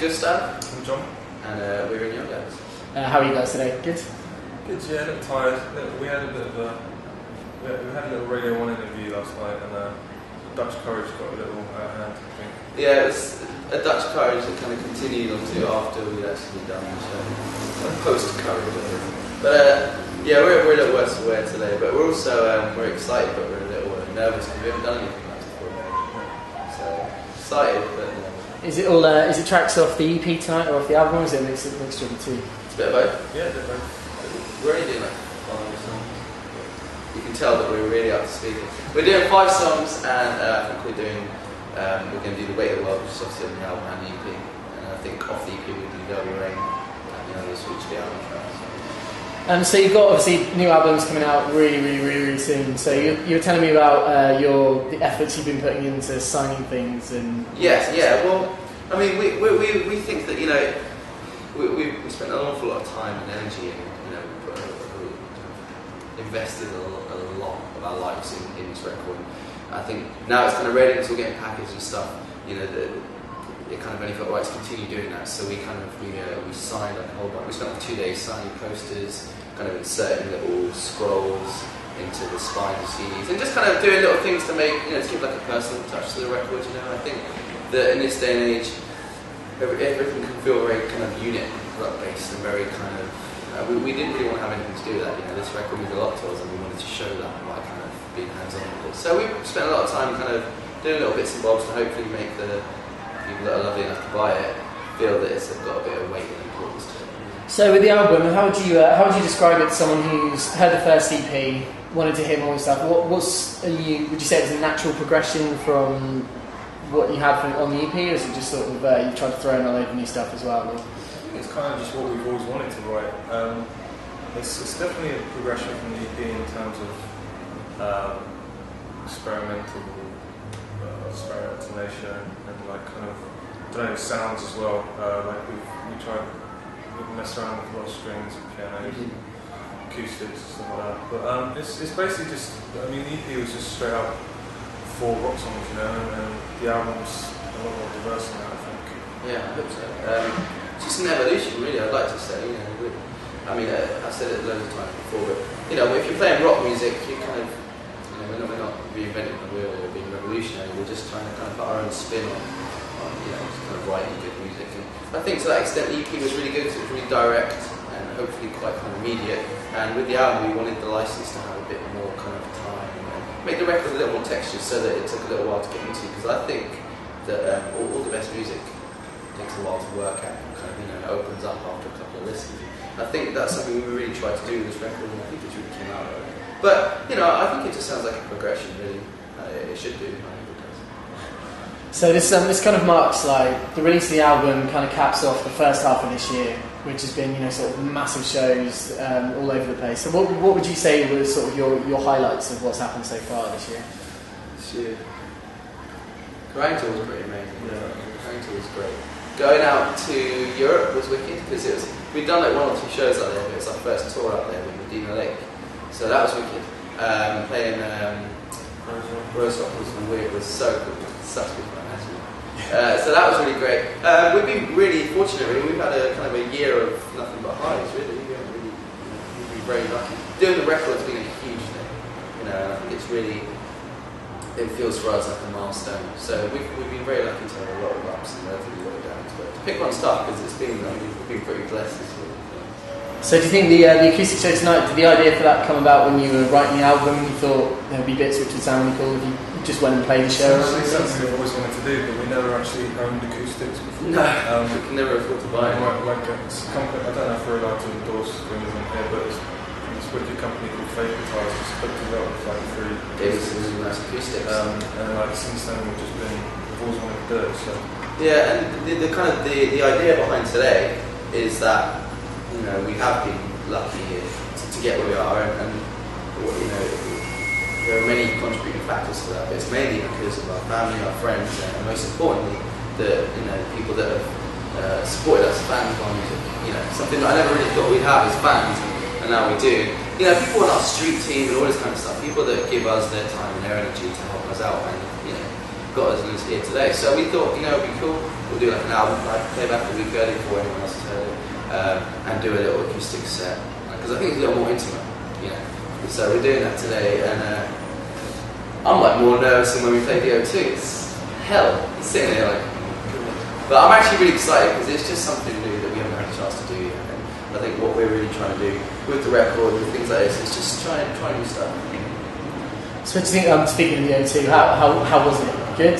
Gustav and John, and we're in your guys. How are you guys today? Good? Good, yeah, a little tired. We had a bit of a Radio 1 interview last night, and Dutch Courage got a little out of hand, I think. Yeah, it was a Dutch Courage that kind of continued on to after we'd actually done the show. Post Courage, but yeah, we're a little worse aware today, but we're also we're excited, but we're a little nervous because we haven't done anything like this before. So excited, but Is it all? Is it tracks off the EP tonight or off the album, or is it a mixture of the two? it's a bit of both. Yeah, a bit of both. We're only doing like 5 songs. You can tell that we're really up to speed. We're doing 5 songs, and I think we're going to do The Weight of the World, which is obviously on the album and the EP. And I think off the EP we'll do Velvet Rain, and the others which will be album tracks. So you've got obviously new albums coming out really soon. So you were telling me about the efforts you've been putting into signing things and. Yes, yeah. Well, I mean, we think that we spent an awful lot of time and energy, and we invested a lot of our lives in this record. I think now it's kind of ready, because we're getting packaged and stuff. It kind of only felt right to continue doing that. So we signed like a whole bunch. We spent like 2 days signing posters, kind of inserting little scrolls into the spine of CDs, and just kind of doing little things to make, to give like a personal touch to the record. I think that in this day and age, everything can feel very kind of unit based and very kind of. We didn't really want to have anything to do with that. This record means a lot to us, and we wanted to show that by kind of being hands-on with it. So we spent a lot of time kind of doing little bits and bobs to hopefully make the people that are lovely enough to buy it feel that it's got a bit of weight and importance to it. So with the album, how would you describe it to someone who's heard the first EP, wanted to hear more stuff? Would you say it's a natural progression from what you had on the EP, or is it just sort of you tried to throw in a load of new stuff as well? Or? It's kind of just what we've always wanted to write. It's definitely a progression from the EP in terms of experimentation and like kind of sounds as well. We tried mess around with a lot of strings and pianos, and acoustics and stuff like that. But it's basically just. I mean, the EP was just straight up 4 rock songs, and the album's a lot more diverse than that, I think. Yeah, I hope so. It's just an evolution, really. I'd like to say. I've said it loads of times before, but if you're playing rock music, you kind of, we're not reinventing the wheel or being revolutionary. We're just trying to kind of put our own spin on just kind of writing good music. And I think to that extent, the EP was really good because it was really direct and hopefully quite kind of immediate. And with the album, we wanted the license to have a bit more kind of time and make the record a little more textured, so that it took a little while to get into. Because I think that all the best music takes a while to work at, and kind of it opens up after a couple of listens. I think that's something we really tried to do with this record, and I think it's really came out of it. But I think it just sounds like a progression, really. It should do. I think it does. So this kind of marks like the release of the album, kind of caps off the first half of this year, which has been sort of massive shows all over the place. So what would you say was sort of your highlights of what's happened so far this year? This year, Grand Tour was pretty amazing. Grand Tour was great. Going out to Europe was wicked, because we'd done like 1 or 2 shows out there, but it was our first tour out there with Medina Lake, so that was wicked. Playing Rose Rock was weird, it was so cool, such good fun actually. So that was really great. We've been really fortunate, really. We've had a kind of a year of nothing but highs, really. We've been very lucky. Doing the record has been a huge thing, I think it's really. It feels for us like a milestone. So we've been very lucky to have a lot of ups and relatively low downs. But to pick one's tough, because we've been pretty blessed this year. So do you think the acoustic show tonight, did the idea for that come about when you were writing the album and you thought there would be bits which would sound really cool if you just went and played the show? It's something we've always wanted to do, but we never actually owned acoustics before. No, we can never afford to buy it. I don't know if we're allowed to endorse things on here, but it's wicked company called Fake Guitars just put together like 3 Davison's really nice acoustics. And since then we've always wanted to do it. So yeah, and the kind of the idea behind today is that we have been lucky to get where we are, and there are many contributing factors to that, but it's mainly because of our family, our friends, and most importantly the people that have supported us, fans of our music. Something that I never really thought we'd have as fans. And now we do. People on our street team and all this kind of stuff. People that give us their time and their energy to help us out. And got us here today. So we thought, you know, it'd be cool. We'll do like an album, like play back a week early before anyone else has heard it, and do a little acoustic set because I think it's a little more intimate, you know. So we're doing that today, and I'm like more nervous than when we played the O2. It's hell. It's sitting there like, but I'm actually really excited because it's just something new that we haven't had a chance to do yet. And I think what we're really trying to do with the record and things like this is just try new stuff. So what do you think? Speaking of the O2, how was it? Good.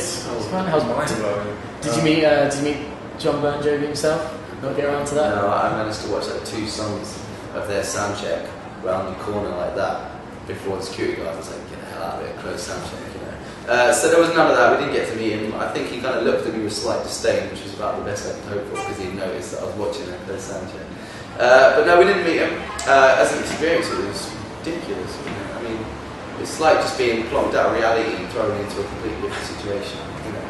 How was mind-blowing. Did you meet John Bon Jovi himself? Not get around to that? No, I managed to watch like 2 songs of their sound check round the corner like that before the security guard was like, get the hell out of it, close sound check, you know. So there was none of that. We didn't get to meet him. I think he kind of looked at me with slight disdain, which was about the best I could hope for because he noticed that I was watching a close sound check. But no, we didn't meet him. As an experience, it was ridiculous. You know? I mean, it's like just being plonked out of reality and thrown into a completely different situation. You know,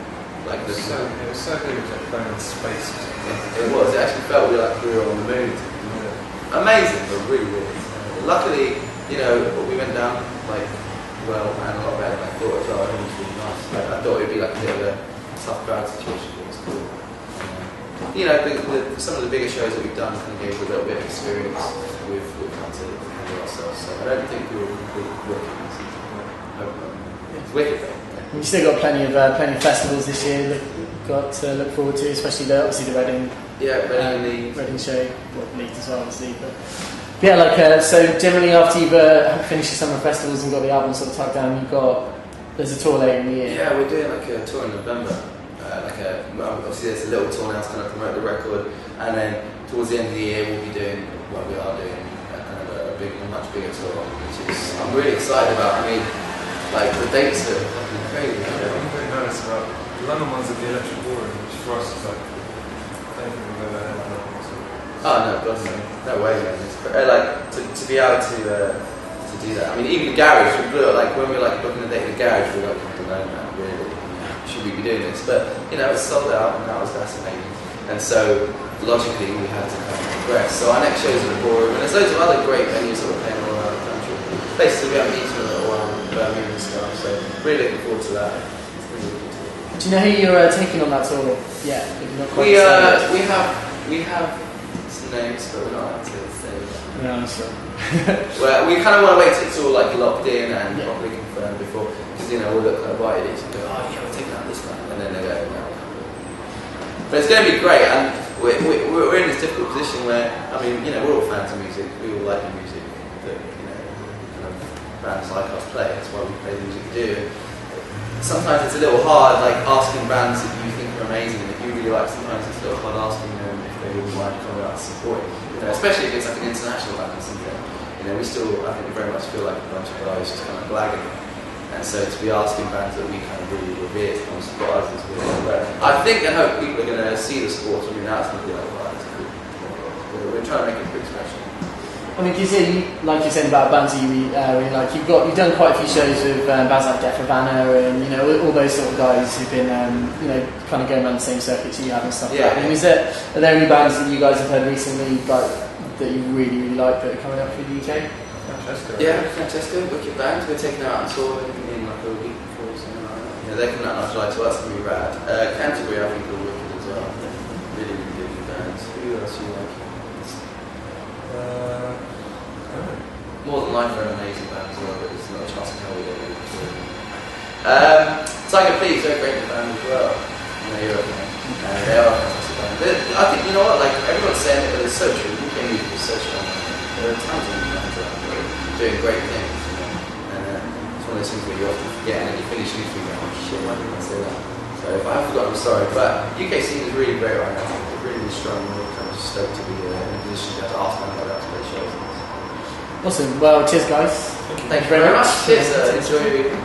like It was so good to play in space. It was. It actually felt we were on the moon. Amazing, but really weird. Luckily, you know, we went down like well and a lot better than I thought as well. I think it was really nice. Like, I thought it would be like a bit of a tough crowd situation, but it was cool. You know, some of the bigger shows that we've done kind of gave us a little bit of experience with how to handle ourselves. So I don't think we were completely wicked. It's wicked though. Yeah. You still got plenty of festivals this year. Got to look forward to, especially obviously the Reading. Yeah, Reading show, Leeds as well, obviously. But yeah, so generally after you've finished your summer festivals and got the album sort of tucked down, there's a tour later in the year. Yeah, we're doing like a tour in November. Obviously there's a little tour now to kind of promote the record, and then towards the end of the year we are doing a much bigger tour, which is I'm really excited about. I mean, like the dates are fucking crazy. I'm pretty nervous about the London ones at the Electric Ballroom, which for us is like, I don't think we've ever had that. Oh no, God no way, man. Like to be able to do that. I mean, even the garage, we blew it. Like when we were like booking a date in the garage, we were like, I don't know, man, really, should we be doing this? But you know, it's sold out, and that was fascinating. And so logically, we had to kind of progress. So our next show is at the Ballroom, and there's loads of other great venues that we're playing all around the country. Places we haven't been to in a little while, Birmingham and stuff. So really looking forward to that. Do you know who you're taking on that tour? Yeah, we have some names, but we're not allowed to say that. No, I'm sure. Well, we kind of want to wait till it's all like locked in and properly confirmed before, because you know we'll look kind of right at each and go, oh yeah, we're taking out this guy, and then they go, no. But it's going to be great, and we're in this difficult position where, I mean, you know, we're all fans of music. We all like the music that kind of bands like us play. That's why we play the music we do. Sometimes it's a little hard, like asking bands that you think are amazing, that you really like. Sometimes it's a little hard asking them if they would mind coming out and supporting. You know, especially if it's like an international band or something. You know, I think we very much feel like a bunch of guys just kind of blagging. And so to be asking bands that we kind of really revere to come and support us is really rare. I think and hope people are going to see the support. I mean, now it's going to be like, wow, that's cool. We're trying to make it pretty special. I mean, because like you said about bands that you really like, you've done quite a few shows with bands like Def Havana and all those sort of guys who've been kind of going around the same circuits you have and stuff. Yeah. Like that. Are there any bands that you guys have heard recently that you really really like that are coming up through the UK? Francesco. Yeah, Francesco, wicked band. We're taking out on tour in like a week before or something like that. Yeah, they're coming out in July to us, and be rad. Canterbury, I think, are wicked as well. Really, really good bands. Who else do you like? More Than Life are an amazing band as well, but it's not a chance to tell we don't really tour. Tiger Please, they're a great band as well. You know, Europe, they are a fantastic band. I think, you know what, like, everyone's saying it, but it's so true. UK music is so strong. There are tons of bands out there doing great things. And it's one of those things where you often forget, and then you finish and you go, oh shit, why didn't I say that? So if I have forgotten, I'm sorry. But UK scene is really great right now. It's really, really strong. We're kind of stoked to be in a position to ask them about that to play shows. Awesome. Well, cheers, guys. Thank you very much. Cheers. Enjoy your evening.